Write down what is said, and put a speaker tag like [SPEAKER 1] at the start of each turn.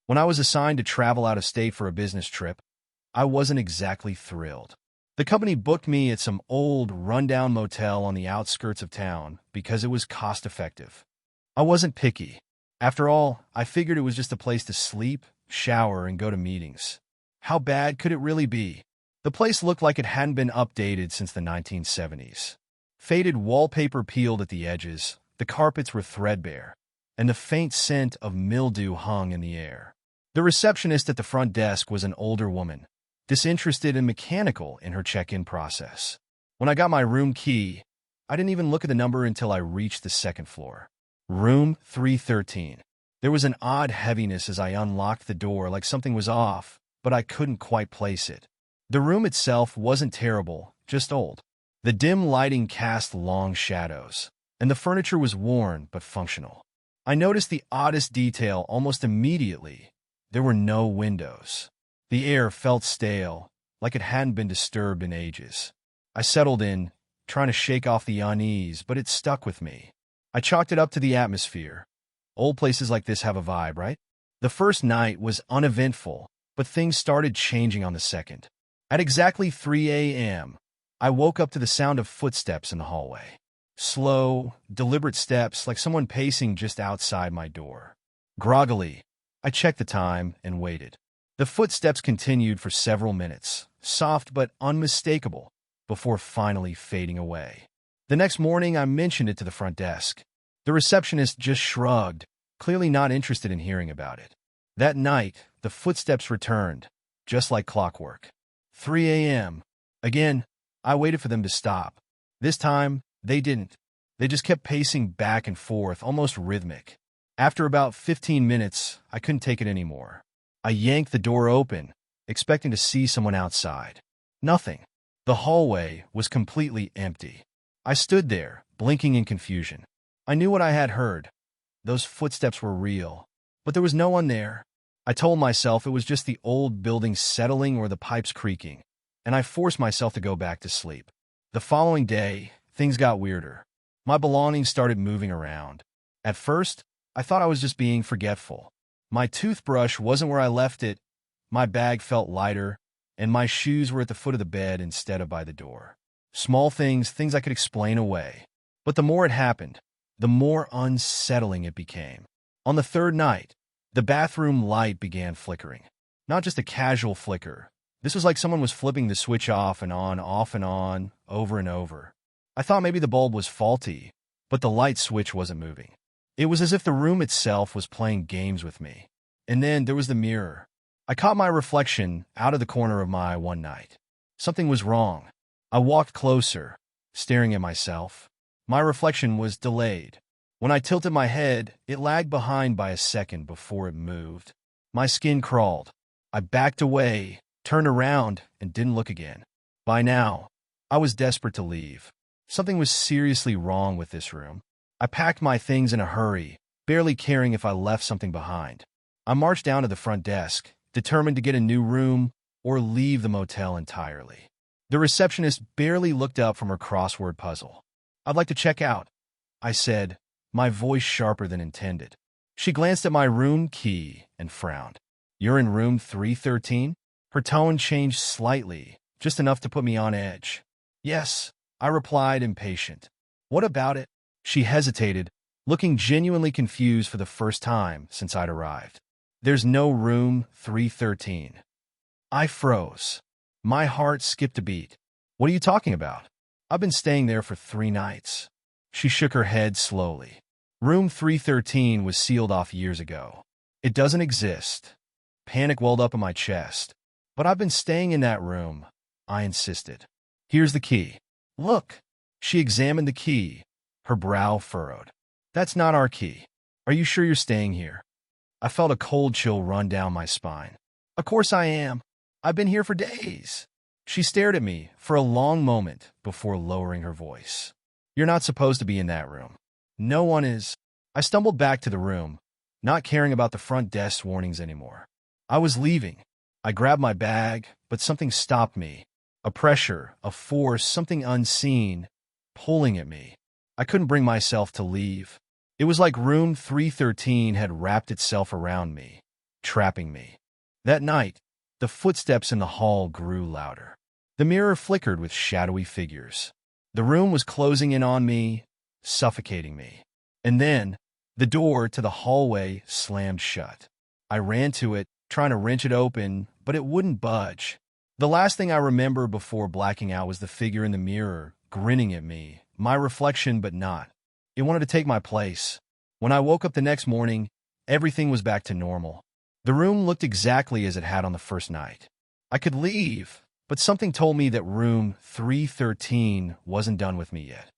[SPEAKER 1] When I was assigned to travel out of state for a business trip, I wasn't exactly thrilled. The company booked me at some old, rundown motel on the outskirts of town because it was cost-effective. I wasn't picky. After all, I figured it was just a place to sleep, shower, and go to meetings. How bad could it really be? The place looked like it hadn't been updated since the 1970s. Faded wallpaper peeled at the edges, the carpets were threadbare, and the faint scent of mildew hung in the air. The receptionist at the front desk was an older woman, disinterested and mechanical in her check-in process. When I got my room key, I didn't even look at the number until I reached the second floor. Room 313. There was an odd heaviness as I unlocked the door, like something was off, but I couldn't quite place it. The room itself wasn't terrible, just old. The dim lighting cast long shadows, and the furniture was worn but functional. I noticed the oddest detail almost immediately. There were no windows. The air felt stale, like it hadn't been disturbed in ages. I settled in, trying to shake off the unease, but it stuck with me. I chalked it up to the atmosphere. Old places like this have a vibe, right? The first night was uneventful, but things started changing on the second. At exactly 3 a.m., I woke up to the sound of footsteps in the hallway. Slow, deliberate steps, like someone pacing just outside my door. Groggily, I checked the time and waited. The footsteps continued for several minutes, soft but unmistakable, before finally fading away. The next morning, I mentioned it to the front desk. The receptionist just shrugged, clearly not interested in hearing about it. That night, the footsteps returned, just like clockwork. 3 a.m. Again, I waited for them to stop. This time, they didn't. They just kept pacing back and forth, almost rhythmic. After about 15 minutes, I couldn't take it anymore. I yanked the door open, expecting to see someone outside. Nothing. The hallway was completely empty. I stood there, blinking in confusion. I knew what I had heard. Those footsteps were real, but there was no one there. I told myself it was just the old building settling or the pipes creaking, and I forced myself to go back to sleep. The following day, things got weirder. My belongings started moving around. At first, I thought I was just being forgetful. My toothbrush wasn't where I left it, my bag felt lighter, and my shoes were at the foot of the bed instead of by the door. Small things I could explain away. But the more it happened, the more unsettling it became. On the third night, the bathroom light began flickering. Not just a casual flicker. This was like someone was flipping the switch off and on, over and over. I thought maybe the bulb was faulty, but the light switch wasn't moving. It was as if the room itself was playing games with me. And then there was the mirror. I caught my reflection out of the corner of my eye one night. Something was wrong. I walked closer, staring at myself. My reflection was delayed. When I tilted my head, it lagged behind by a second before it moved. My skin crawled. I backed away, turned around, and didn't look again. By now, I was desperate to leave. Something was seriously wrong with this room. I packed my things in a hurry, barely caring if I left something behind. I marched down to the front desk, determined to get a new room or leave the motel entirely. The receptionist barely looked up from her crossword puzzle. "I'd like to check out," I said, my voice sharper than intended. She glanced at my room key and frowned. "You're in room 313? Her tone changed slightly, just enough to put me on edge. "Yes," I replied, impatient. "What about it?" She hesitated, looking genuinely confused for the first time since I'd arrived. "There's no room 313. I froze. My heart skipped a beat. "What are you talking about? I've been staying there for 3 nights. She shook her head slowly. "Room 313 was sealed off years ago. It doesn't exist." Panic welled up in my chest. "But I've been staying in that room," I insisted. "Here's the key. Look." She examined the key, her brow furrowed. "That's not our key. Are you sure you're staying here?" I felt a cold chill run down my spine. "Of course I am. I've been here for days." She stared at me for a long moment before lowering her voice. "You're not supposed to be in that room. No one is." I stumbled back to the room, not caring about the front desk's warnings anymore. I was leaving. I grabbed my bag, but something stopped me. A pressure, a force, something unseen, pulling at me. I couldn't bring myself to leave. It was like room 313 had wrapped itself around me, trapping me. That night, the footsteps in the hall grew louder. The mirror flickered with shadowy figures. The room was closing in on me, suffocating me. And then, the door to the hallway slammed shut. I ran to it, trying to wrench it open, but it wouldn't budge. The last thing I remember before blacking out was the figure in the mirror, grinning at me, my reflection but not. It wanted to take my place. When I woke up the next morning, everything was back to normal. The room looked exactly as it had on the first night. I could leave, but something told me that room 313 wasn't done with me yet.